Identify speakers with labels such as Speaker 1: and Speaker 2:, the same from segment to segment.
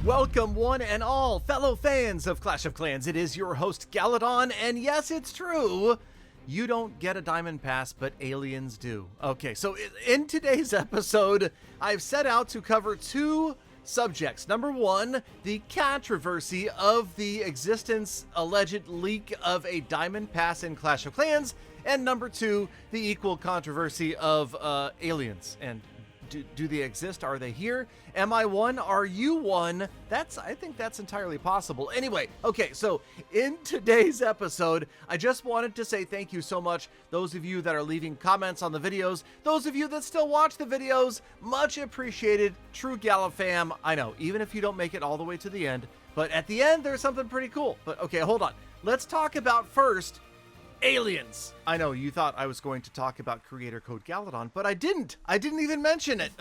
Speaker 1: Welcome one and all fellow fans of Clash of Clans. It is your host Galadon, and yes, it's true. You don't get a diamond pass, but aliens do. Okay, so in today's episode, I've set out to cover two subjects. Number one, the controversy of the existence, alleged leak of a diamond pass in Clash of Clans, and number two, the equal controversy of aliens. And do they exist? Are they here? Am I one? Are you one? I think that's entirely possible. Anyway, okay, so in today's episode, I just wanted to say thank you so much. Those of you that are leaving comments on the videos, those of you that still watch the videos, much appreciated. True Gala fam. I know, even if you don't make it all the way to the end, but at the end, there's something pretty cool. But okay, hold on. Let's talk about first aliens. I know you thought I was going to talk about creator code Galadon, but I didn't. I didn't even mention it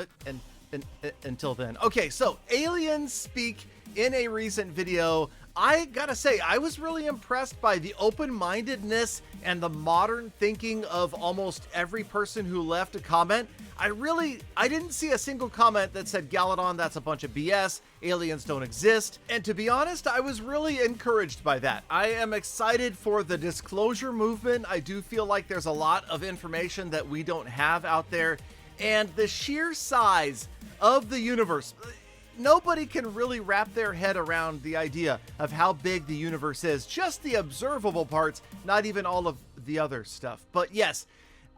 Speaker 1: until then. Okay, so aliens speak in a recent video. I gotta say, I was really impressed by the open-mindedness and the modern thinking of almost every person who left a comment. I didn't see a single comment that said, Galadon, that's a bunch of BS, aliens don't exist. And to be honest, I was really encouraged by that. I am excited for the disclosure movement. I do feel like there's a lot of information that we don't have out there. And the sheer size of the universe, nobody can really wrap their head around the idea of how big the universe is. Just the observable parts, not even all of the other stuff. But yes,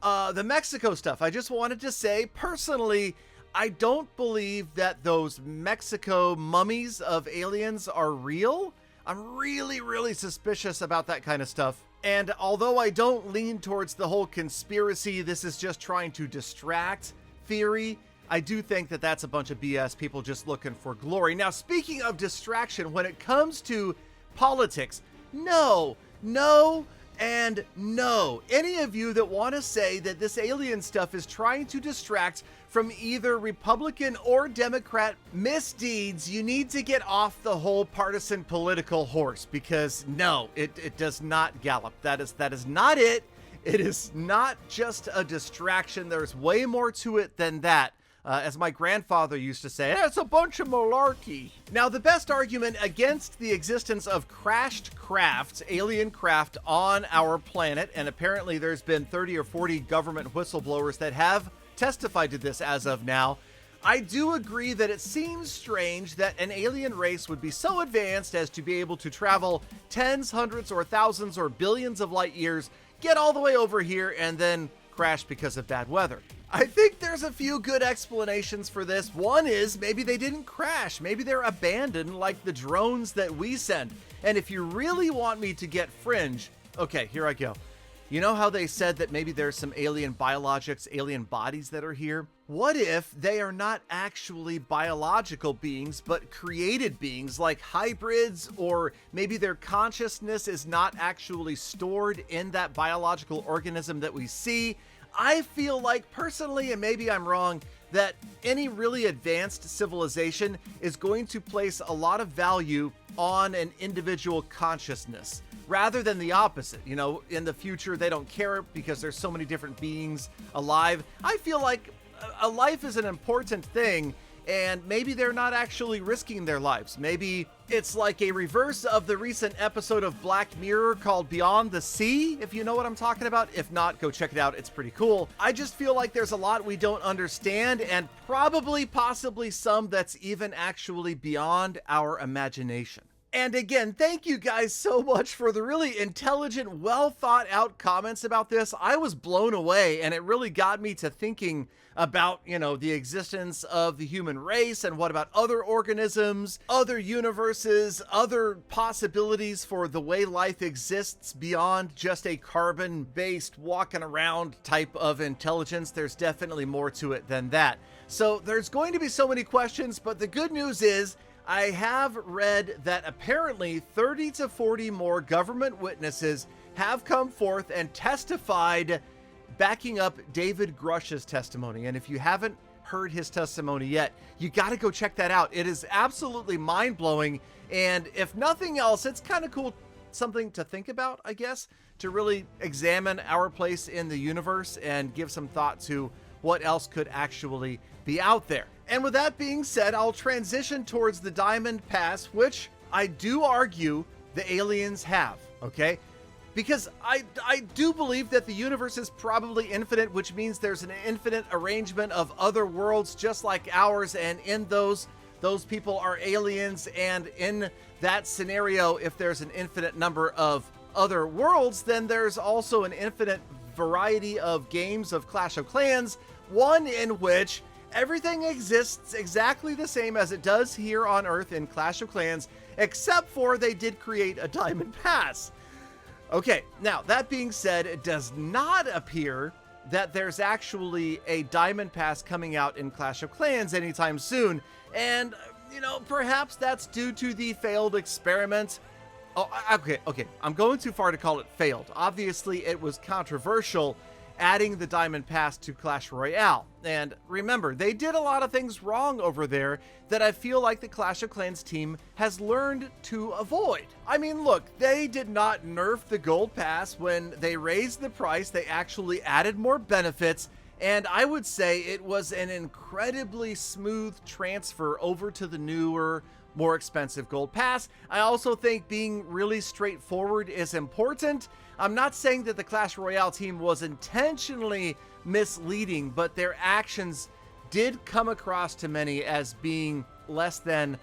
Speaker 1: the Mexico stuff, I just wanted to say, personally, I don't believe that those Mexico mummies of aliens are real. I'm really, really suspicious about that kind of stuff. And although I don't lean towards the whole conspiracy, this is just trying to distract theory, I do think that that's a bunch of BS, people just looking for glory. Now, speaking of distraction, when it comes to politics, no, and no. Any of you that want to say that this alien stuff is trying to distract from either Republican or Democrat misdeeds, you need to get off the whole partisan political horse, because no, it does not gallop. That is not it. It is not just a distraction. There's way more to it than that. As my grandfather used to say, it's a bunch of malarkey. Now, the best argument against the existence of crashed crafts, alien craft on our planet, and apparently there's been 30 or 40 government whistleblowers that have testified to this as of now, I do agree that it seems strange that an alien race would be so advanced as to be able to travel tens, hundreds, or thousands, or billions of light years, get all the way over here, and then crash because of bad weather. I think there's a few good explanations for this. One is maybe they didn't crash. Maybe they're abandoned like the drones that we send. And if you really want me to get fringe, okay, here I go. You know how they said that maybe there's some alien biologics, alien bodies that are here? What if they are not actually biological beings, but created beings like hybrids, or maybe their consciousness is not actually stored in that biological organism that we see? I feel like personally, and maybe I'm wrong, that any really advanced civilization is going to place a lot of value on an individual consciousness rather than the opposite. You know, in the future, they don't care because there's so many different beings alive. I feel like a life is an important thing, and maybe they're not actually risking their lives. Maybe it's like a reverse of the recent episode of Black Mirror called Beyond the Sea, if you know what I'm talking about. If not, go check it out. It's pretty cool. I just feel like there's a lot we don't understand, and possibly some that's even actually beyond our imagination. And again, thank you guys so much for the really intelligent, well thought out comments about this. I was blown away, and it really got me to thinking about, you know, the existence of the human race, and what about other organisms, other universes, other possibilities for the way life exists beyond just a carbon-based walking around type of intelligence. There's definitely more to it than that. So there's going to be so many questions, but the good news is I have read that apparently 30 to 40 more government witnesses have come forth and testified backing up David Grush's testimony. And if you haven't heard his testimony yet, you got to go check that out. It is absolutely mind-blowing. And if nothing else, it's kind of cool, something to think about, I guess, to really examine our place in the universe and give some thought to what else could actually be out there. And with that being said, I'll transition towards the Diamond Pass, which I do argue the aliens have, okay? Because I do believe that the universe is probably infinite, which means there's an infinite arrangement of other worlds just like ours, and in those people are aliens, and in that scenario, if there's an infinite number of other worlds, then there's also an infinite variety of games of Clash of Clans, one in which everything exists exactly the same as it does here on Earth in Clash of Clans, except for they did create a Diamond Pass. Okay, now that being said, it does not appear that there's actually a Diamond Pass coming out in Clash of Clans anytime soon, and, you know, perhaps that's due to the failed experiment. Oh, okay, I'm going too far to call it failed. Obviously, it was controversial adding the Diamond Pass to Clash Royale. And remember, they did a lot of things wrong over there that I feel like the Clash of Clans team has learned to avoid. I mean, look, they did not nerf the Gold Pass when they raised the price. They actually added more benefits. And I would say it was an incredibly smooth transfer over to the newer, more expensive Gold Pass. I also think being really straightforward is important. I'm not saying that the Clash Royale team was intentionally misleading, but their actions did come across to many as being less than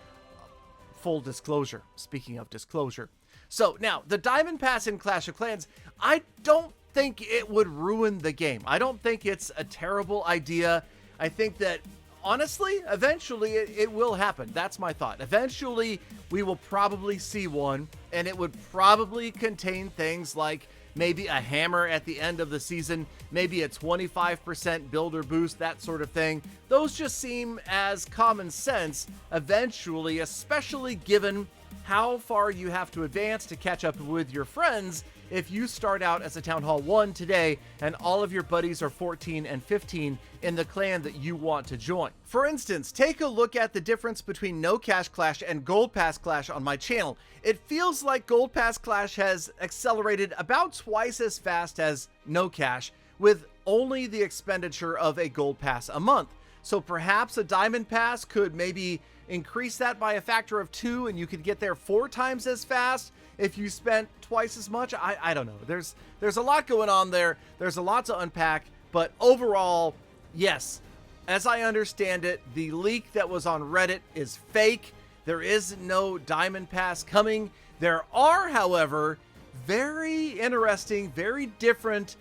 Speaker 1: full disclosure. Speaking of disclosure. So now, the Diamond Pass in Clash of Clans, I don't think it would ruin the game. I don't think it's a terrible idea. I think that honestly, eventually it will happen. That's my thought. Eventually, we will probably see one, and it would probably contain things like maybe a hammer at the end of the season, maybe a 25% builder boost, that sort of thing. Those just seem as common sense eventually, especially given how far you have to advance to catch up with your friends if you start out as a Town Hall 1 today and all of your buddies are 14 and 15 in the clan that you want to join. For instance, take a look at the difference between No Cash Clash and Gold Pass Clash on my channel. It feels like Gold Pass Clash has accelerated about twice as fast as No Cash, with only the expenditure of a Gold Pass a month. So perhaps a Diamond Pass could maybe increase that by a factor of 2, and you could get there 4 times as fast if you spent twice as much. I don't know. There's a lot going on there. There's a lot to unpack, but overall, yes, as I understand it, the leak that was on Reddit is fake. There is no Diamond Pass coming. There are, however, very interesting, very different,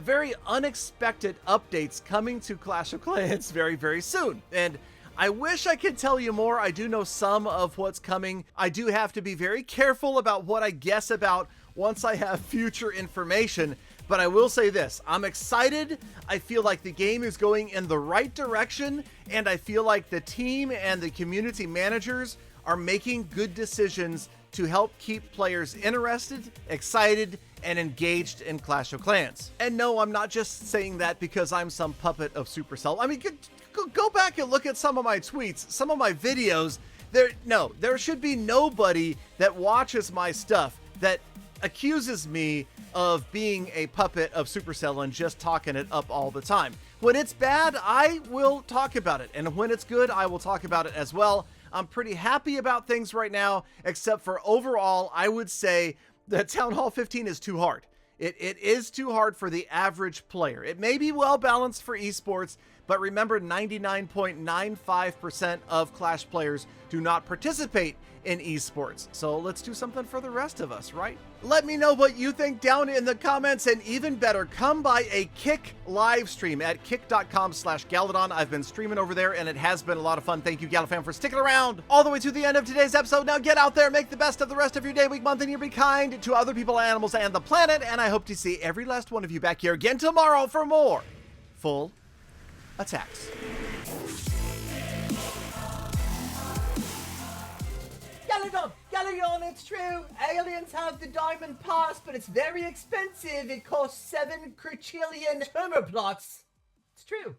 Speaker 1: very unexpected updates coming to Clash of Clans very, very soon. And I wish I could tell you more. I do know some of what's coming. I do have to be very careful about what I guess about once I have future information. But I will say this, I'm excited. I feel like the game is going in the right direction, and I feel like the team and the community managers are making good decisions to help keep players interested, excited, and engaged in Clash of Clans. And no, I'm not just saying that because I'm some puppet of Supercell. I mean, go back and look at some of my tweets, some of my videos. There should be nobody that watches my stuff that accuses me of being a puppet of Supercell and just talking it up all the time. When it's bad, I will talk about it. And when it's good, I will talk about it as well. I'm pretty happy about things right now, except for overall, I would say that Town Hall 15 is too hard. It is too hard for the average player. It may be well balanced for esports, but remember, 99.95% of Clash players do not participate in esports. So let's do something for the rest of us, right? Let me know what you think down in the comments, and even better, come by a Kick live stream at kick.com/Galadon. I've been streaming over there, and it has been a lot of fun. Thank you, Galafam, for sticking around all the way to the end of today's episode. Now get out there, make the best of the rest of your day, week, month, and year. Be kind to other people, animals, and the planet, and I hope to see every last one of you back here again tomorrow for more full attacks.
Speaker 2: Galadon, it's true. Aliens have the Diamond Pass, but it's very expensive. It costs 7 quadrillion thermoplots. It's true.